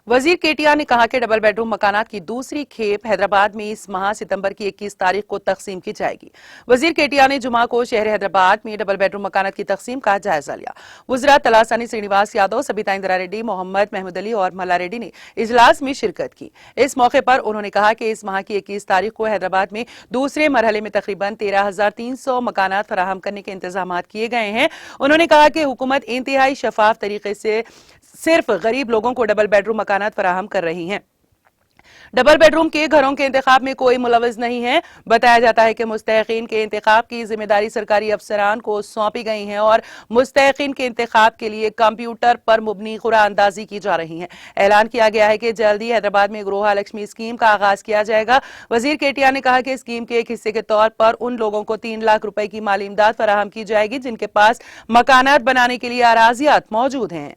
वजीर केटीआर ने कहा कि डबल बेडरूम मकानात की दूसरी खेप हैदराबाद में इस माह सितंबर की 21 तारीख को तकसीम की जाएगी। वजीर केटीआर ने जुमा को शहर हैदराबाद में डबल बेडरूम मकानात की तकसीम का जायजा लिया। वज़रा तलासानी श्रीनिवास यादव, सबिता इंदिरा रेड्डी, मोहम्मद महमूद अली और मल्ला रेड्डी ने इजलास में शिरकत की। इस मौके पर उन्होंने कहा कि इस माह की 21 तारीख को हैदराबाद में दूसरे मरहले में तकरीबन 13,300 मकानात फराहम करने के इंतजाम किए गए हैं। उन्होंने कहा कि हुकूमत इंतहाई शफाफ तरीके से सिर्फ गरीब लोगों को डबल बेडरूम मकानात फराहम कर रही हैं। डबल बेडरूम के घरों के इंतखाब में कोई मुलव्वज़ नहीं है। बताया जाता है कि मुस्तहिकीन के इंतखाब की जिम्मेदारी सरकारी अफसरान को सौंपी गई है और मुस्तहिकीन के इंतखाब के लिए कंप्यूटर पर मुबनी कुरान अंदाजी की जा रही है। ऐलान किया गया है कि जल्द ही हैदराबाद में गृह लक्ष्मी स्कीम का आगाज किया जाएगा। वजीर केटीआर ने कहा कि स्कीम के एक हिस्से के तौर पर उन लोगों को 3 लाख रुपए की माली इमदाद फराहम की जाएगी जिनके पास मकानात बनाने के लिए अराजियात मौजूद हैं।